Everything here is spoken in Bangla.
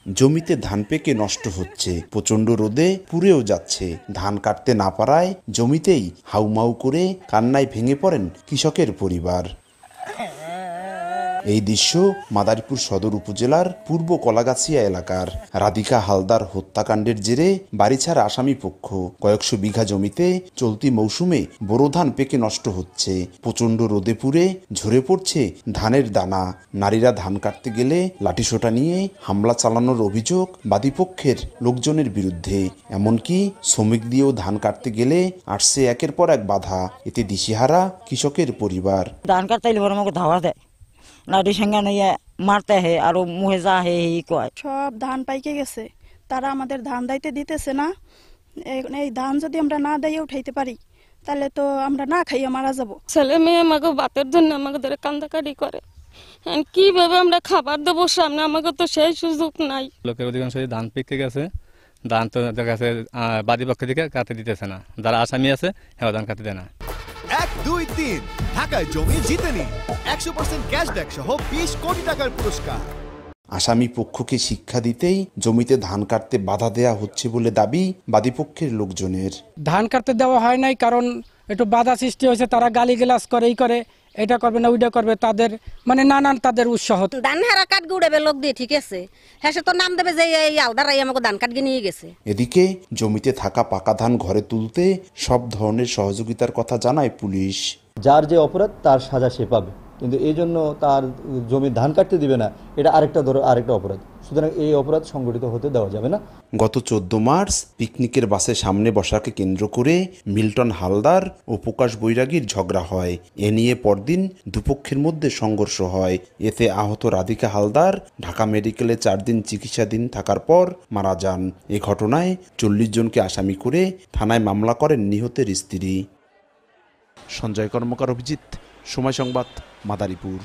জমিতে ধান পেকে নষ্ট হচ্ছে, প্রচণ্ড রোদে পুড়েও যাচ্ছে। ধান কাটতে না পারায় জমিতেই হাউমাউ করে কান্নায় ভেঙে পড়েন কৃষকের পরিবার। এই দৃশ্য মাদারীপুর সদর উপজেলার পূর্ব কলাগাছিয়া এলাকার। রাধিকা হালদার হত্যাকাণ্ডের জেরে বাড়ি ছাড়া আসামি পক্ষ। কয়েকশো বিঘা জমিতে চলতি মৌসুমে বোরো ধান পেকে নষ্ট হচ্ছে। প্রচণ্ড রোদে পুড়ে ঝরে পড়ছে ধানের দানা। নারীরা ধান কাটতে গেলে লাঠিসোঁটা নিয়ে হামলা চালানোর অভিযোগ বাদীপক্ষের লোকজনের বিরুদ্ধে। এমনকি শ্রমিক দিয়েও ধান কাটতে গেলে আসছে একের পর এক বাধা। এতে দিশেহারা কৃষকের পরিবার। ধান কাটতে আমাকে ধাওয়া দেয়, লাঠি সঙ্গে নিয়ে মারতে হে আর মুহে যা হে কয়। সব ধান পাইকে গেছে, তারা আমাদের ধান দাইতে দিতেছে না। এই ধান যদি আমরা না দিয়ে উঠাইতে পারি তাহলে তো আমরা না খাইয়ে মারা যাব। ছেলে মেয়ে আমাকে ভাতের জন্য আমাকে ধরে কান্দাকাটি করে, কিভাবে আমরা খাবার দেবো সামনে, আমাকে তো সেই সুযোগ নাই। লোকের অধিকাংশ ধান পেকে গেছে, ধান তো দেখা গেছে বাদীপক্ষ থেকে কাটতে দিতেছে না। যারা আসামি আছে হ্যাঁ ধান কাটতে দেয় না। 1, 2, 3 ঢাকায় জমি জিতে নিন 100% ক্যাশব্যাক সহ 20 কোটি টাকার পুরস্কার। আসামি পক্ষকে শিক্ষা দিতেই জমিতে ধান কাটতে বাধা দেয়া হচ্ছে বলে দাবি বাদীপক্ষের লোকজনের। ধান কাটতে দেওয়া হয় নাই কারণ একটু বাধা সৃষ্টি হয়েছে, তারা গালিগালাজ করে, এই করে, এটা করবে না ওইটা করবে, তাদের মানে নানান তাদের উৎসাহ। ধান হারা কাটগে উড়াবে লোক দিয়ে, ঠিক আছে, হ্যাঁ সে তো নাম দেবে যে এই আলদারাই আমাকে ধান কাটগে নিয়ে গেছে। এদিকে জমিতে থাকা পাকা ধান ঘরে তুলতে সব ধরনের সহযোগিতার কথা জানায় পুলিশ। যার যে অপরাধ তার সাজা সে পাবে, কিন্তু এই জন্য তার জমি ধান কাটতে দিবে না, এটা আরেকটা অপরাধ। সুতরাং এই অপরাধ সংগঠিত হতে দেওয়া যাবে না। গত 14 মার্চ পিকনিকের বাসে সামনে বসাকে কেন্দ্র করে মিল্টন হালদার ও প্রকাশ বৈরাগীর ঝগড়া হয়। এ নিয়ে পরদিন দুপক্ষের মধ্যে সংঘর্ষ হয়। এতে আহত রাধিকা হালদার ঢাকা মেডিকেলে 4 দিন চিকিৎসাধীন থাকার পর মারা যান। এ ঘটনায় 40 জনকে আসামি করে থানায় মামলা করেন নিহতের স্ত্রী। সঞ্জয় কর্মকার, অভিজিৎ, সময় সংবাদ, মাদারীপুর।